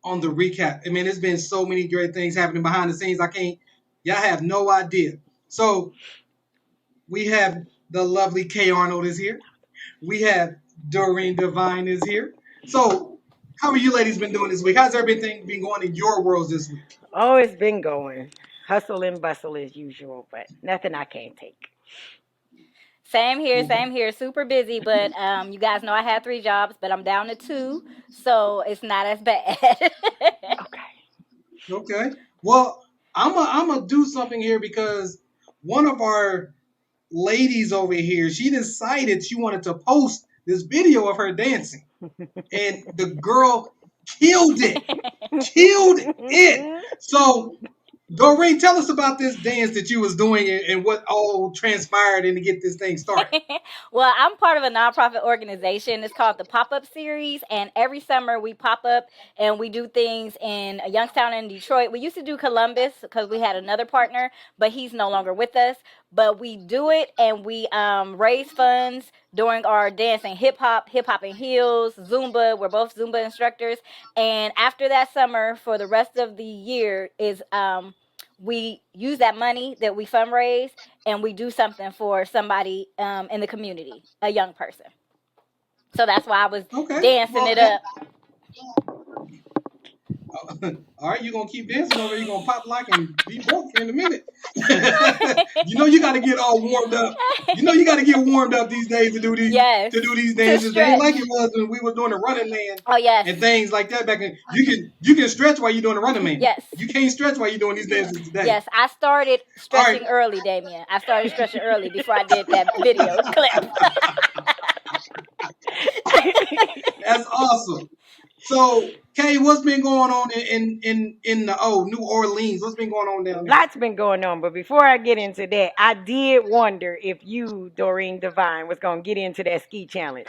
on the recap. I mean, there's been so many great things happening behind the scenes. Y'all have no idea. So we have the lovely Kay Arnold is here. We have Doreen Devine is here. So how are you ladies been doing this week? How's everything been going in your worlds this week? Oh, it's been going. Hustle and bustle as usual, but nothing I can't take. Same here, Okay. same here. Super busy, but you guys know I had 3 jobs, but I'm down to 2, so it's not as bad. Okay. Okay. Well, I'm gonna do something here because one of our ladies over here, she decided she wanted to post this video of her dancing, and the girl killed it, killed it. So, Doreen, tell us about this dance that you was doing and what all transpired and to get this thing started. Well, I'm part of a nonprofit organization. It's called the Pop Up Series, and every summer we pop up and we do things in Youngstown and Detroit. We used to do Columbus because we had another partner, but he's no longer with us. But we do it and we raise funds during our dancing, hip hop and heels, Zumba. We're both Zumba instructors, and after that summer, for the rest of the year, is we use that money that we fundraise and we do something for somebody in the community, a young person. So that's why I was Okay. dancing Well, it up. all right, you gonna keep dancing over. You gonna pop lock and be broke here in a minute. You got to get all warmed up. You got to get warmed up these days Yes, to do these to dances. They ain't like stretch. it was when we were doing the running man Oh yes, and things like that back then. You can stretch while you're doing the running man. yes, You can't stretch while you're doing these dances today. yes. I started All right. stretching early, Damien. I started stretching early before I did that video clip. That's awesome. So, Kay, what's been going on in the New Orleans? What's been going on down there? Lots been going on, but before I get into that, I did wonder if you, Doreen Devine, was gonna get into that ski challenge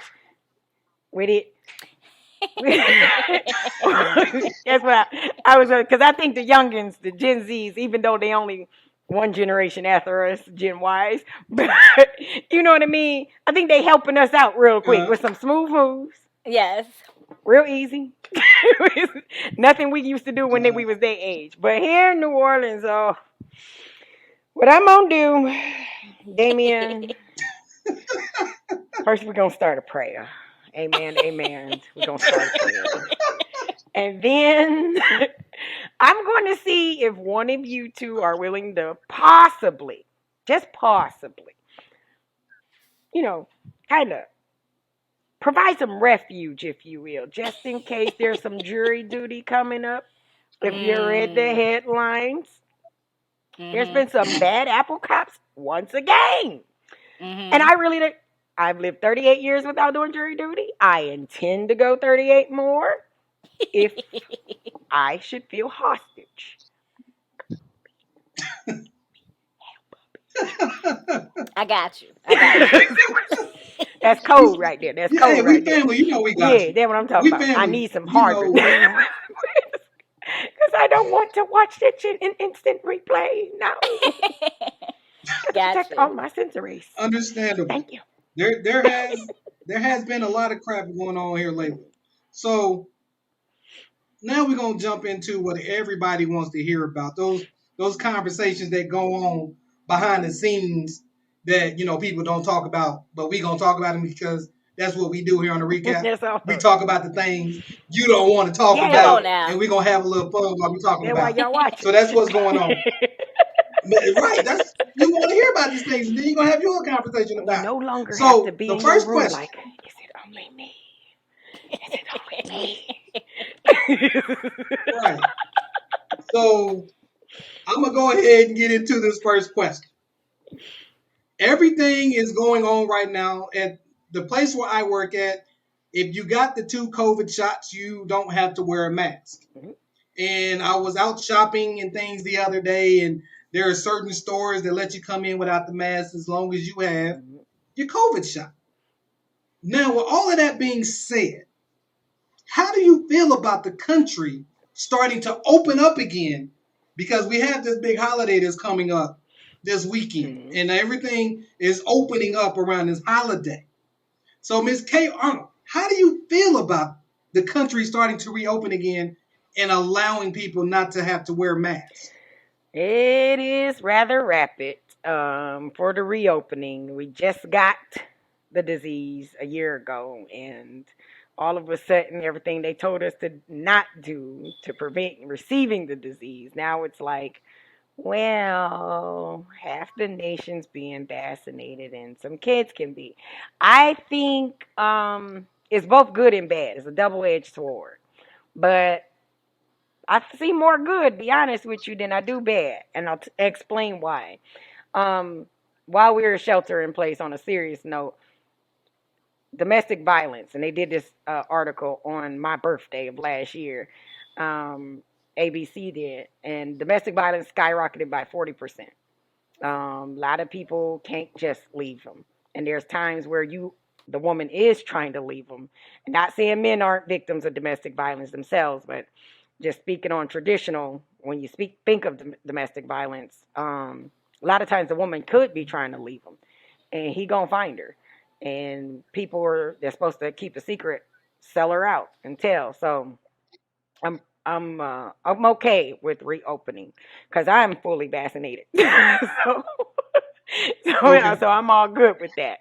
with it. That's what I was, because I think the youngins, the Gen Zs, even though they only one generation after us, Gen Ys, but you know what I mean. I think they helping us out real quick Uh, with some smooth moves, Yes. real easy. Nothing we used to do when uh, we was their age. But here in New Orleans, oh, what I'm gonna do, Damien. First, we're gonna start a prayer. Amen. Amen. We're gonna start a prayer. And then I'm going to see if one of you two are willing to possibly, just possibly, you know, kind of provide some refuge, if you will, just in case there's some jury duty coming up. If you read the Mm. headlines, there's Mhm. been some bad apple cops once again. And Mhm. I really don't. I've lived 38 years without doing jury duty. I intend to go 38 more if I should feel hostage. I got you. I got you. That's code right there. That's yeah, hey, code we right there. family. We got Yeah, you. that's what I'm talking We about. I family. need some hardware. Because I don't want to watch that shit in instant replay. No. To Got protect all you. my sensories. Understandable. Thank you. There has been a lot of crap going on here lately. So now we're gonna jump into what everybody wants to hear about. Those conversations that go on behind the scenes that people don't talk about, but we gonna talk about them because that's what we do here on the recap. That's all. We talk about the things you don't want to talk Come on about, Yeah. and now. we're gonna have a little fun while we're talking That's why about it. y'all watch So it. that's what's going on. Right. That's you want to hear about these things, and then you're gonna have your conversation And you about it. no longer have to So be the in your first room question. like, is it only me? Is it only me? Right. So I'm gonna go ahead and get into this first question. Everything is going on right now at the place where I work at. If you got the 2 COVID shots, you don't have to wear a mask. And I was out shopping and things the other day, and there are certain stores that let you come in without the mask as long as you have your COVID shot. Now, with all of that being said, how do you feel about the country starting to open up again? Because we have this big holiday that's coming up this weekend, and everything is opening up around this holiday. So, Ms. Kay Arnold, how do you feel about the country starting to reopen again and allowing people not to have to wear masks? It is rather rapid for the reopening. We just got the disease a year ago, and all of a sudden, everything they told us to not do to prevent receiving the disease, now it's like, well, half the nation's being vaccinated, and some kids can be. I think it's both good and bad. It's a double-edged sword, but I see more good, be honest with you, than I do bad, and I'll explain why. Um, while we were shelter in place, on a serious note, domestic violence, and they did this article on my birthday of last year. Um, ABC did, and domestic violence skyrocketed by 40%. A lot of people can't just leave them, and there's times where the woman is trying to leave them. Not saying men aren't victims of domestic violence themselves, but just speaking on traditional, when you think of domestic violence, a lot of times the woman could be trying to leave him, and he gonna find her, and they're supposed to keep a secret, sell her out and tell. So I'm okay with reopening because I'm fully vaccinated. so Okay. so I'm all good with that.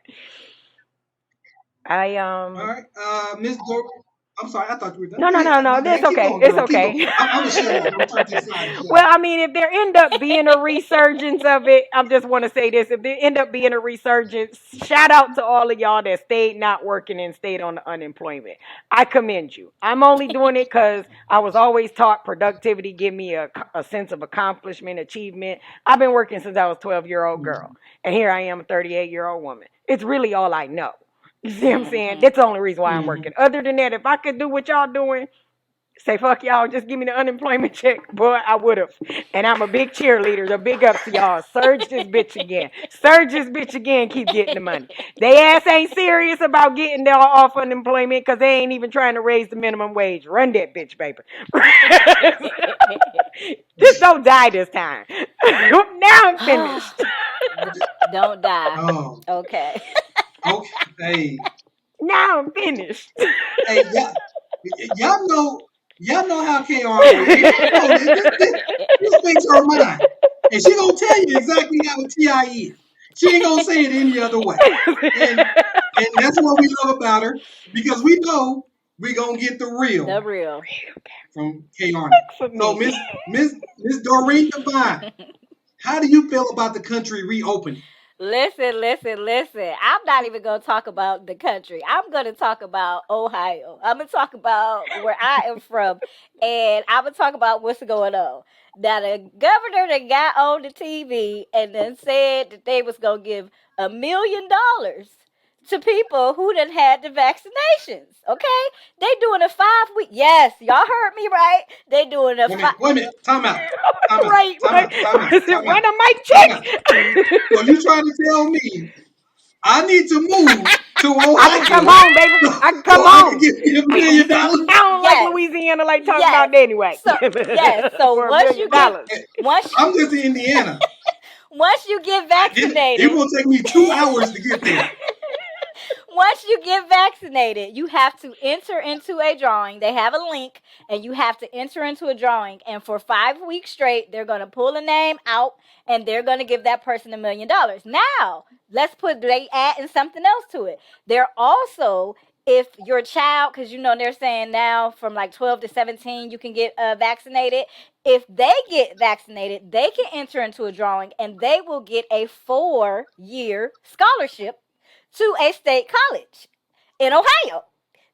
I All right. Miss Dor. I'm sorry. I thought you were done. No, Go no, ahead. no, no. My That's bad. Keep okay. going, It's girl. Keep going. okay. I'm gonna shut up. I'm gonna turn to the side and shut Well, up. I mean, if there end up being a resurgence of it, I just want to say this: if there end up being a resurgence, shout out to all of y'all that stayed not working and stayed on the unemployment. I commend you. I'm only doing it because I was always taught productivity give me a sense of accomplishment, achievement. I've been working since I was 12-year-old girl, and here I am, a 38-year-old woman. It's really all I know. You see what I'm saying? Mhm. That's the only reason why I'm Mm-hmm. working. Other than that, if I could do what y'all doing, say fuck y'all, just give me the unemployment check, boy, I would have. And I'm a big cheerleader. The big ups to y'all. Surge this bitch again. Surge this bitch again. Keep getting the money. They ass ain't serious about getting their off unemployment because they ain't even trying to raise the minimum wage. Run that bitch, paper. Just don't die this time. Now I'm finished. Don't die. Oh. Okay. Okay. Hey. Now I'm finished. Hey. Y'all know. Y'all know how KR operates. Y'all know this thing's her mind, and she gonna tell you exactly how a TI is. She ain't gonna say it any other way. And that's what we love about her because we know we gonna get the The real real. from KR. For So me. Miss Doreen Devine, how do you feel about the country reopening? Listen, listen, listen. I'm not even going to talk about the country. I'm going to talk about Ohio. I'm going to talk about where I am from, and I'm going to talk about what's going on. Now, the governor that got on the TV and then said that they was going to give $1 million to people who done had the vaccinations. Okay, they doing a 5 week. Yes, y'all heard me right. They doing a Wait a five. minute. Wait a minute. Time out. Time out. Right, Time right. out. Time out. Time Run out. a mic Time out. check. So you trying to tell me I need to move to I can come Ohio home, baby. I can come so I can home. get me $1 million? I don't like Yes, Louisiana like talking yes. about that anyway. So yes. So For a once million you get dollars. once I'm just in Indiana. once you get It vaccinated, will take me 2 hours to get there. once you get vaccinated, you have to enter into a drawing. They have a link, and you have to enter into a drawing. And for 5 weeks straight, they're going to pull a name out, and they're going to give that person $1 million. Now, they adding something else to it. They're also, if your child, because they're saying now from like 12 to 17 you can get vaccinated. If they get vaccinated, they can enter into a drawing, and they will get a 4-year scholarship to a state college in Ohio.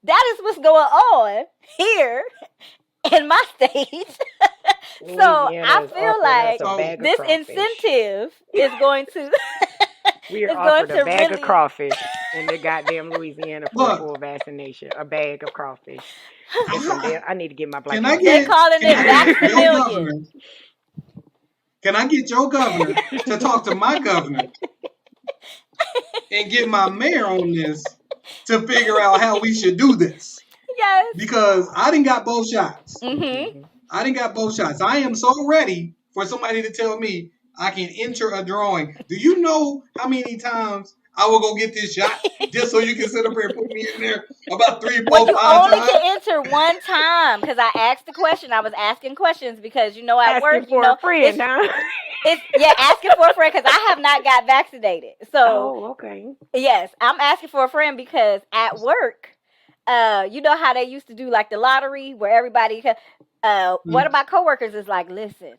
That is what's going on here in my state. So Louisiana I is feel offering us like a So bag of this crawfish. incentive is going to We are is going offered a to bag of really crawfish in the goddamn Louisiana for a look, full vaccination. A bag of crawfish. It's some I, damn. I need to get my black can I ass they back. get calling can it I get your Vaxamillion. governor? Can I get your governor to talk to my governor and get my mayor on this to figure out how we should do this? Yes. Because I didn't got both shots. Mhm. Mhm. I didn't got both shots. I am so ready for somebody to tell me I can enter a drawing. Do you know how many times I will go get this shot just so you can sit up here and put me in there about 3, Well, 4, you 5 only times. can enter one time because I asked the question. I was asking questions because at Asking work, for a friend, huh? it's asking for a friend because I have not got vaccinated. So Oh, okay. yes, I'm asking for a friend because at work, you know how they used to do like the lottery where everybody. One of my coworkers is like, listen,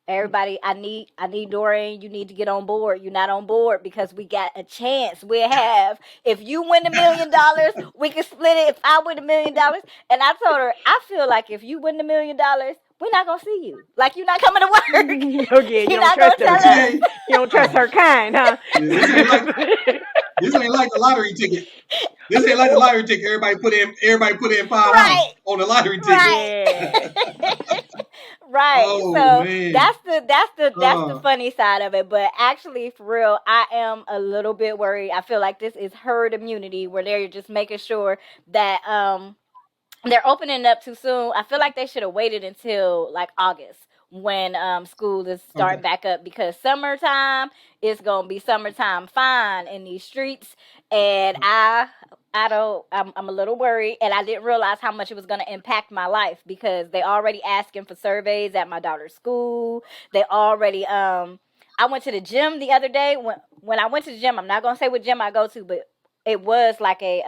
everybody, I need Dorian. You need to get on board. You're not on board because we got a chance. We have if you win $1,000,000, we can split it. If I win $1,000,000, and I told her, I feel like if you win $1,000,000, we're not gonna see you. Like you're not coming to work. Okay, you You're don't not gonna trust tell them. But you us. ain't. You don't trust her kind, huh? Yeah, this ain't like the lottery ticket. This ain't like the lottery ticket. Everybody put in $5 Right. on the lottery ticket. Right. Yeah. Right. Oh So man. that's the Uh, funny side of it. But actually, for real, I am a little bit worried. I feel like this is herd immunity where they're just making sure that they're opening up too soon. I feel like they should have waited until like August when school is okay. starting back up because summertime is gonna be summertime fine in these streets, and I don't. I'm a little worried, and I didn't realize how much it was gonna impact my life because they already asking for surveys at my daughter's school. They already I went to the gym the other day. When I went to the gym, I'm not gonna say what gym I go to, but it was like a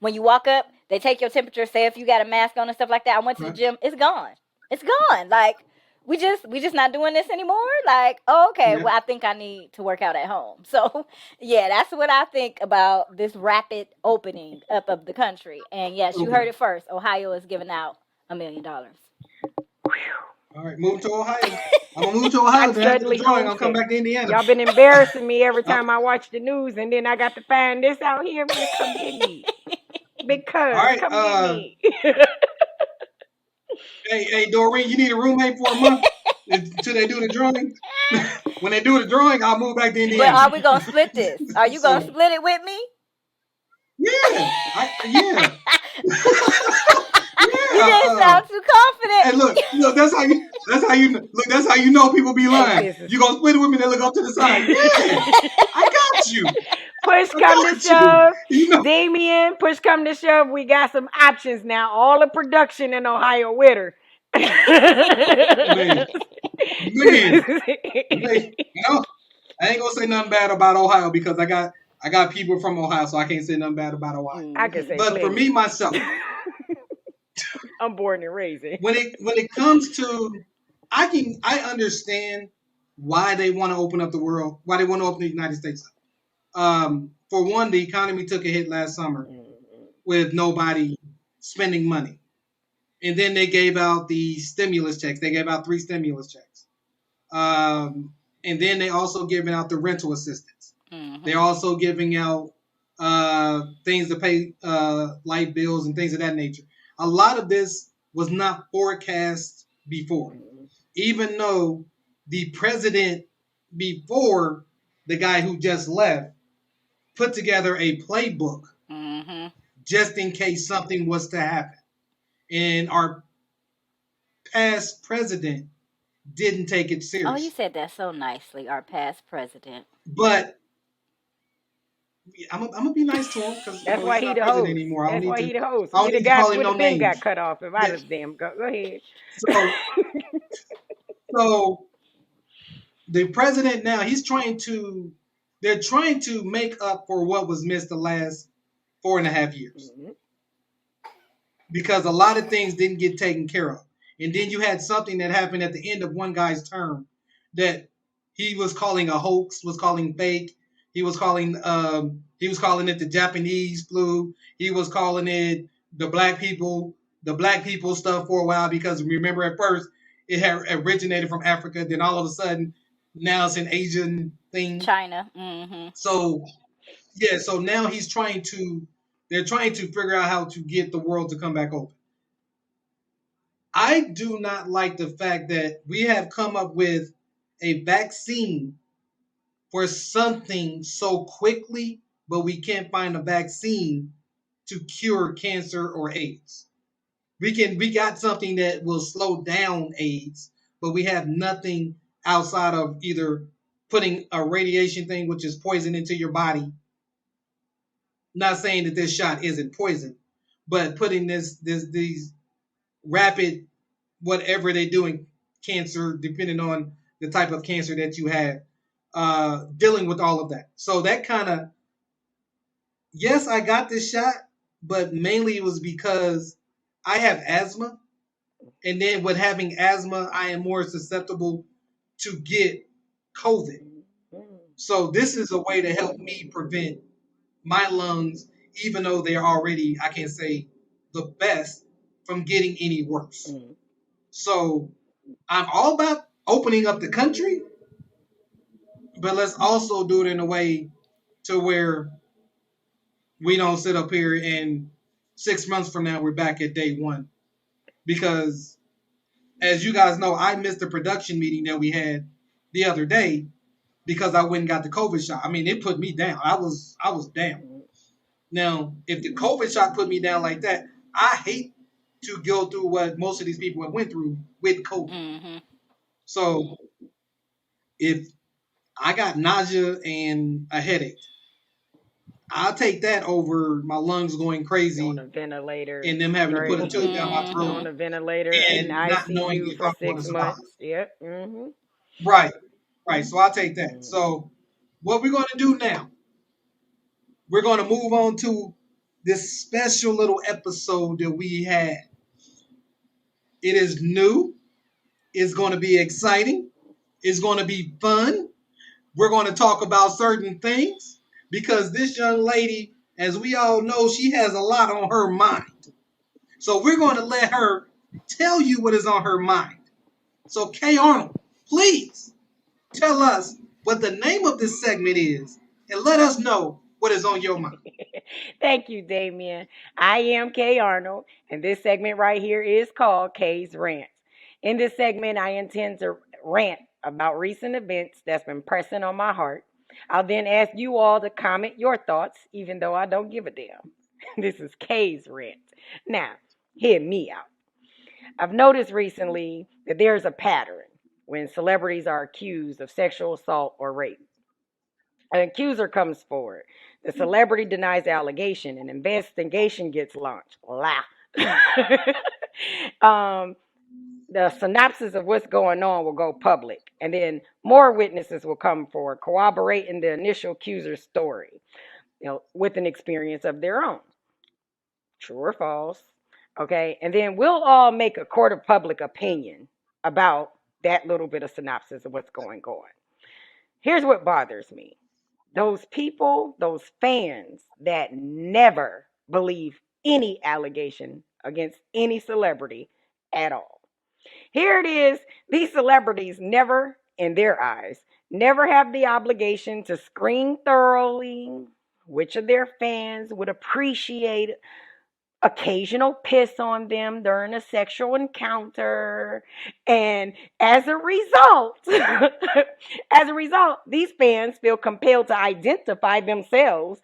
when you walk up, they take your temperature, say if you got a mask on and stuff like that. I went to the Right. gym, it's gone. It's gone. Like we just not doing this anymore. Like, oh, okay, Yeah. well I think I need to work out at home. So yeah, that's what I think about this rapid opening up of the country. And yes, you Okay. heard it first. Ohio is giving out $1,000,000. All right. Move to Ohio. I'm gonna move to I'm Ohio. Then after the suddenly drawing, I'll come homesick. back to Indiana. Y'all been embarrassing me every Uh, time I watch the news, and then I got to find this out here. Man, come get me. all Because right. come get me. Hey, Doreen, you need a roommate for a month until they do the drawing. When they do the drawing, I'll move back to But Indiana. are we gonna split this? Are you gonna So split it with me? yeah. You Yeah. didn't sound too confident. And look, that's how you know people be Hey, lying. listen. You gonna split it with me, then look up to the side. Yeah, I got you. Push I come to got you. shove, You know, Damien. Push come to shove. We got some options now. All the production in Ohio with her. man, man, man. No, I ain't gonna say nothing bad about Ohio because I got people from Ohio, so I can't say nothing bad about Ohio. I can say But for me plenty. myself, I'm born and raised in. when it comes to, I understand why they want to open up the world, why they want to open the United States up. For one, the economy took a hit last summer with nobody spending money. And then they gave out the stimulus checks. They gave out 3 stimulus checks. And then they also giving out the rental assistance. They're Mm-hmm. also giving out things to pay light bills and things of that nature. A lot of this was not forecast before, even though the president before the guy who just left put together a playbook Mm-hmm. just in case something was to happen. And our past president didn't take it Oh, you serious. said that so nicely, our past president. But I'm gonna be nice to him because That's why he's he not the president host. anymore. That's why he the host. I don't We the need to guys call him would no have been got names. cut off if I Yeah. just damn go ahead. So so the president now they're trying to make up for what was missed the last 4.5 years because a lot of things didn't get taken care of. And then you had something that happened at the end of one guy's term that he was calling a hoax, was calling fake. He was calling it the Japanese flu. He was calling it the black people stuff for a while because remember at first it had originated from Africa, then all of a sudden now it's an Asian thing. China. Mm-hmm. So yeah, so now they're trying to figure out how to get the world to come back open. I do not like the fact that we have come up with a vaccine for something so quickly, but we can't find a vaccine to cure cancer or AIDS. We got something that will slow down AIDS, but we have nothing outside of either. putting a radiation thing, which is poison, into your body. Not saying that this shot isn't poison, but putting these rapid whatever they do in cancer, depending on the type of cancer that you have, dealing with all of that. So that kind of, yes, I got this shot, but mainly it was because I have asthma, and then with having asthma, I am more susceptible to get COVID. So this is a way to help me prevent my lungs, even though they're already, I can't say the best, from getting any worse. So I'm all about opening up the country, but let's also do it in a way to where we don't sit up here and 6 months from now we're back at day one. Because as you guys know, I missed the production meeting that we had the other day because I went and got the COVID shot. I mean, it put me down. I was down. Now, if the COVID shot put me down like that, I hate to go through what most of these people have went through with COVID. Mm-hmm. So if I got nausea and a headache, I'll take that over my lungs going crazy On a ventilator, and them having to put a right? tube down my Mm-hmm. On throat a ventilator in and not knowing ICU if for I'm going to 6 months. survive. Yep. Mm-hmm. Right, right. So I'll take that. So what we're going to do now, we're going to move on to this special little episode that we had. It is new. It's going to be exciting. It's going to be fun. We're going to talk about certain things because this young lady, as we all know, she has a lot on her mind. So we're going to let her tell you what is on her mind. So Kay Arnold, please tell us what the name of this segment is and let us know what is on your mind. Thank you, Damien. I am Kay Arnold, and this segment right here is called Kay's Rant. In this segment, I intend to rant about recent events that's been pressing on my heart. I'll then ask you all to comment your thoughts, even though I don't give a damn. This is Kay's Rant. Now, hear me out. I've noticed recently that there's a pattern when celebrities are accused of sexual assault or rape. An accuser comes forward. The celebrity denies the allegation. An investigation gets launched. La. um, the synopsis of what's going on will go public, and then more witnesses will come forward, corroborating the initial accuser's story, with an experience of their own. True or false? Okay, and then we'll all make a court of public opinion about that little bit of synopsis of what's going on. Here's what bothers me. Those people, those fans that never believe any allegation against any celebrity at all. Here it is. These celebrities never, in their eyes, never have the obligation to screen thoroughly which of their fans would appreciate occasional piss on them during a sexual encounter. And as a result, these fans feel compelled to identify themselves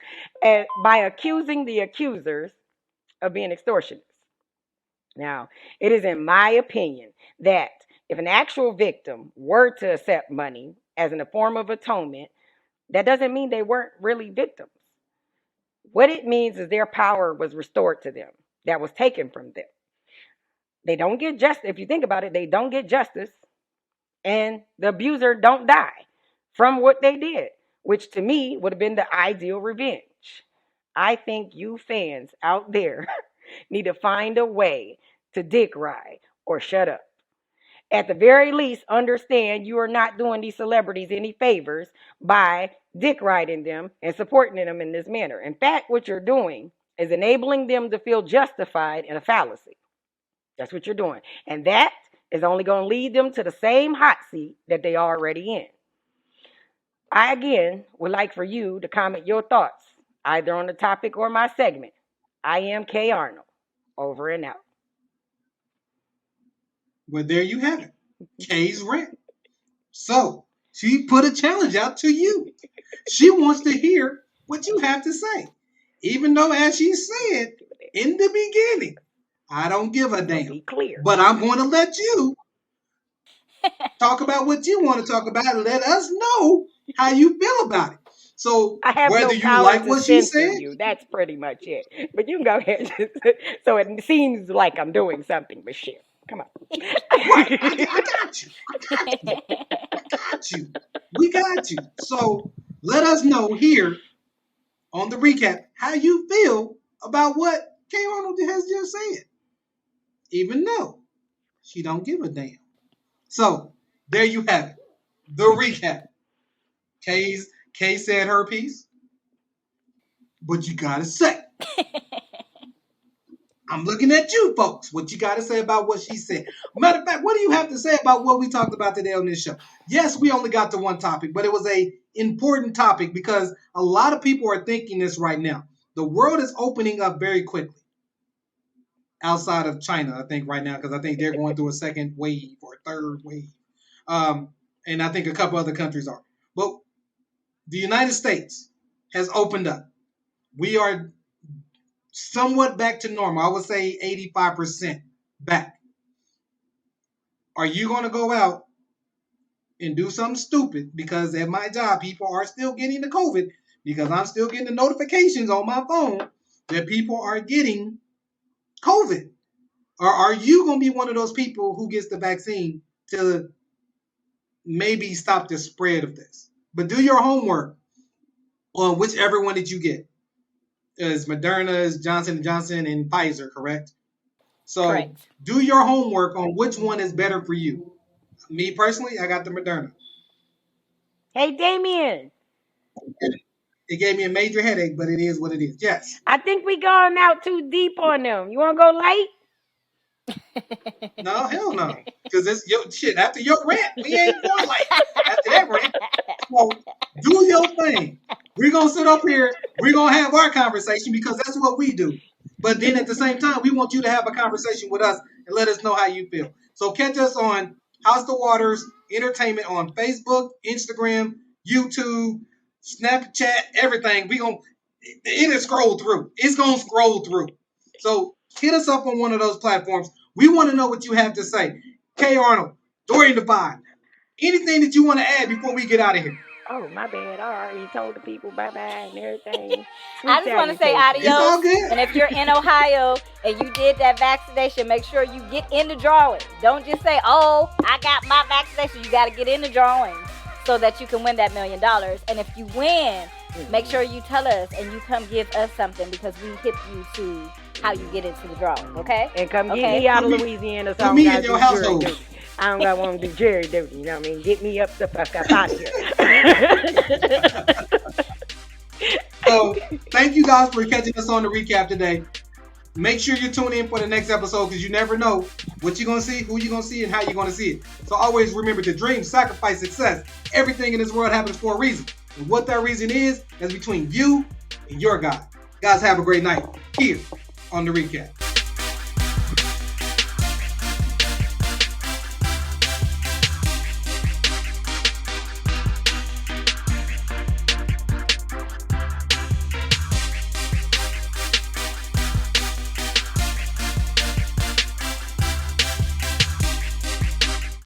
by accusing the accusers of being extortionists. Now, it is in my opinion that if an actual victim were to accept money as in a form of atonement, that doesn't mean they weren't really victims. What it means is their power was restored to them, that was taken from them. They don't get justice. If you think about it, they don't get justice, and the abuser don't die from what they did, which to me would have been the ideal revenge. I think you fans out there need to find a way to dick ride or shut up. At the very least, understand you are not doing these celebrities any favors by dick riding them and supporting them in this manner. In fact, what you're doing is enabling them to feel justified in a fallacy. That's what you're doing. And that is only going to lead them to the same hot seat that they are already in. I, again, would like for you to comment your thoughts, either on the topic or my segment. I am Kay Arnold. Over and out. Well, there you have it. Kay's Rant. So she put a challenge out to you. She wants to hear what you have to say. Even though, as she said in the beginning, I don't give a So damn. be clear. But I'm going to let you Talk about what you want to talk about and let us know how you feel about it. So I have whether no you power like to what she censor said, you. That's pretty much it. But you can go ahead. So it seems like I'm doing something, Michelle. Come on. right? I got you. I got you. I got you. We got you. So let us know here on the recap how you feel about what K. Arnold has just said, even though she don't give a damn. So there you have it. The recap. Kay said her piece, but you gotta say. I'm looking at you folks. What you gotta say about what she said. Matter of fact, what do you have to say about what we talked about today on this show? Yes, we only got to one topic, but it was a important topic because a lot of people are thinking this right now. The world is opening up very quickly outside of China, I think, right now, because I think they're going through a second wave or a third wave. And I think a couple other countries are. But the United States has opened up. We are somewhat back to normal. I would say 85% back. Are you going to go out and do something stupid? Because at my job, people are still getting the COVID because I'm still getting the notifications on my phone that people are getting COVID. Or are you going to be one of those people who gets the vaccine to maybe stop the spread of this? But do your homework on whichever one that you get. Is Moderna, is Johnson & Johnson, and Pfizer, correct? So Correct. do your homework on which one is better for you. Me personally, I got the Moderna. Hey, Damien. It gave me a major headache, but it is what it is. Yes. I think we going out too deep on them. You want to go light? No, hell no. Because it's your shit. After your rant, we ain't going like after that rant. So do your thing. We're gonna sit up here, we're gonna have our conversation because that's what we do. But then at the same time, we want you to have a conversation with us and let us know how you feel. So catch us on Hostal Waters Entertainment on Facebook, Instagram, YouTube, Snapchat, everything. It'll scroll through. It's gonna scroll through. So hit us up on one of those platforms. We want to know what you have to say. K. Arnold, Dorian Devine, anything that you want to add before we get out of here? Oh, my bad. I already told the people bye-bye and everything. I Sweet just want to say salutations. It's adios. all good. And if you're in Ohio and you did that vaccination, make sure you get in the drawing. Don't just say, "Oh, I got my vaccination." You got to get in the drawing so that you can win that $1 million. And if you win, make sure you tell us and you come give us something because we hip you to how you get into the drawing. Okay? And come get Okay. me out of Louisiana so I Put don't me got in to your do jury household. duty. I don't got want to do jury duty. You know what I mean? Get me up the fuck up out of here. So thank you guys for catching us on the recap today. Make sure you tune in for the next episode because you never know what you're going to see, who you're going to see, and how you're going to see it. So always remember to dream, sacrifice, success. Everything in this world happens for a reason. And what that reason is between you and your God. Guys, have a great night here on the recap.